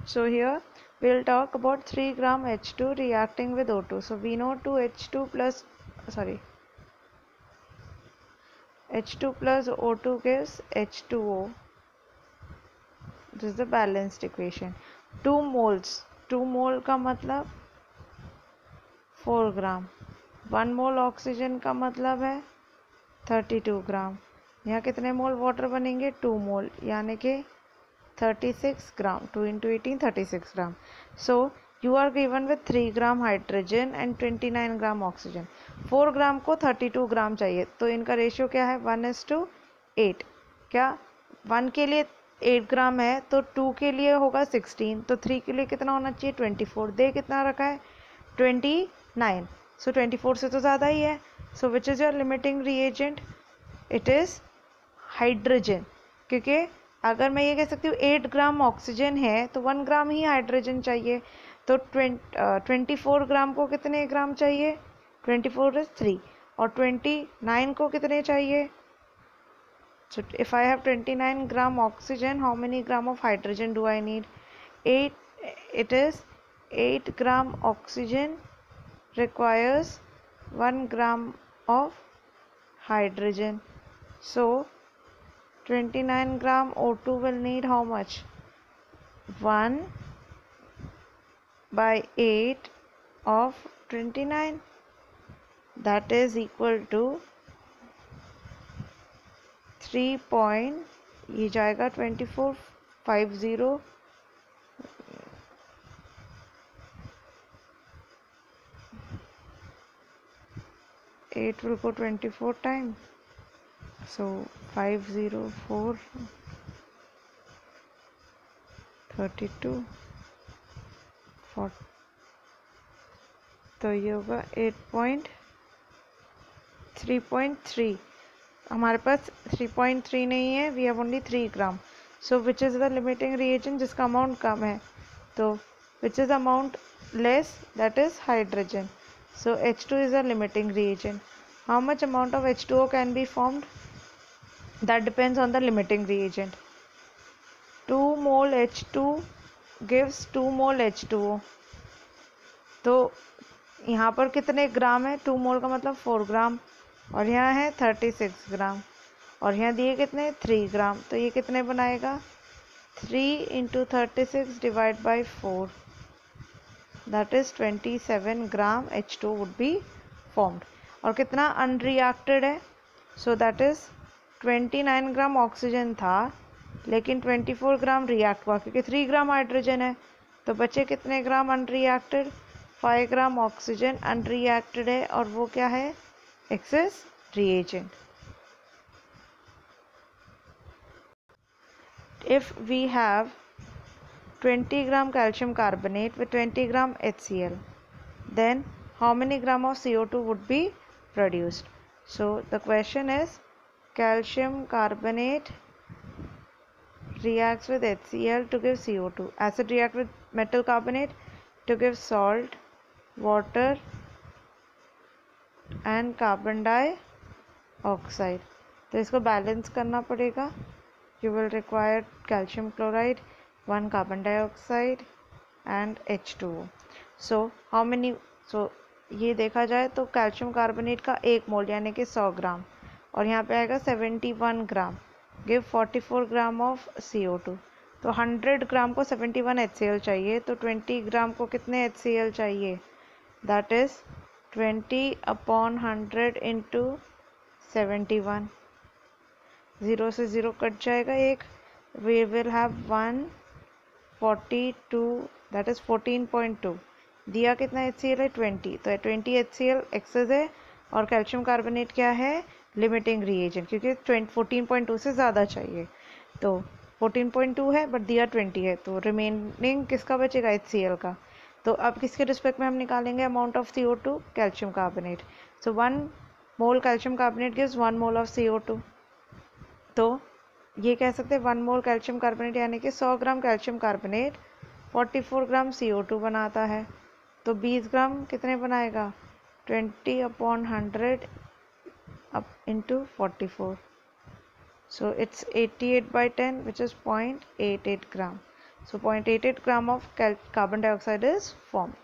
So here we'll talk about 3 gram H2 reacting with O2. So we know H2 plus O2 gives H2O. This is the balanced equation. 2 moles, 2 mole का मतलब 4 ग्राम, 1 मोल oxygen का मतलब है 32 ग्राम। यहाँ कितने मोल water बनेंगे? 2 मोल, यानी कि 36 gram. 2 into 18 36 gram. So you are given with 3 gram hydrogen and 29 gram oxygen. 4 gram को 32 ग्राम चाहिए, तो इनका रेशियो क्या है? 1:8। क्या 1 के लिए 8 ग्राम है तो 2 के लिए होगा 16, तो 3 के लिए कितना होना चाहिए? 24। दे कितना रखा है? 29। सो 24 से तो ज़्यादा ही है। So which is your limiting reagent? It is hydrogen, क्योंकि अगर मैं ये कह सकती हूँ 8 ग्राम ऑक्सीजन है तो 1 ग्राम ही हाइड्रोजन चाहिए, तो 24 ग्राम को कितने ग्राम चाहिए? 24 is 3, और 29 को कितने चाहिए? So if I have 29 gram oxygen, how many gram of hydrogen do I need? 8. It is 8 gram oxygen requires 1 gram of hydrogen. So 29 gram O2 will need how much? 1/8 of 29. That is equal to 3. ये जाएगा 24, 50, 8 will go 24 times, so 504 32 40, तो ये होगा 3.3। हमारे पास 3.3 नहीं है, we have only 3 gram. So which is the limiting reagent जिसका amount कम है? तो which is amount less? That is hydrogen. So H2 is the limiting reagent. How much amount of H2O can be formed? That depends on the limiting reagent. 2 mole H2 gives 2 mole H2O। तो यहाँ पर कितने ग्राम है? 2 मोल का मतलब 4 ग्राम, और यहाँ है 36 ग्राम, और यहाँ दिए कितने? 3 ग्राम। तो ये कितने बनाएगा? 3 into 36 divide by 4, that is 27 gram H2 would be formed. और कितना अनरिएक्टेड है? So that is 29 gram oxygen था, लेकिन 24 ग्राम रिएक्ट हुआ, क्योंकि 3 ग्राम हाइड्रोजन है। तो बचे कितने ग्राम अनरिएक्टेड? 5 ग्राम ऑक्सीजन अनरिएक्टेड है, और वो क्या है? Excess reagent. If we have 20 gram calcium carbonate with 20 gram HCl, then how many gram of CO2 would be produced? So the question is, calcium carbonate reacts with HCl to give CO2. Acid react with metal carbonate to give salt, water and carbon dioxide. तो इसको balance करना पड़ेगा। You will require calcium chloride, 1 carbon dioxide and H2O. So how many? So ये देखा जाए तो calcium carbonate का 1 मोल यानी कि 100 ग्राम, और यहाँ पे आएगा 71 ग्राम, गिव 44 ग्राम ऑफ CO2। तो 100 ग्राम को 71 HCl चाहिए, तो 20 ग्राम को कितने HCl चाहिए? That is 20/100 into 71। 0 से 0 कट जाएगा एक, we will have 142, that is 14.2। दिया कितना HCl है? 20, तो 20 HCl एक्सेस है, और कैल्शियम कार्बोनेट क्या है? लिमिटिंग रिएजेंट, क्योंकि 14.2 से ज़्यादा चाहिए। तो 14.2 है बट दिया 20 है, तो रिमेनिंग किसका बचेगा? HCl का। तो अब किसके रिस्पेक्ट में हम निकालेंगे amount of CO2? Calcium carbonate. So 1 mole calcium carbonate gives 1 mole of CO2। तो ये कह सकते हैं 1 मोल कैल्शियम कार्बोनेट यानी कि 100 ग्राम कैल्शियम कार्बोनेट 44 ग्राम CO2 बनाता है। तो 20 ग्राम कितने बनाएगा? 20/100 up into 44. So it's 88/10, which is 0.88 gram. So 0.88 gram of carbon dioxide is formed.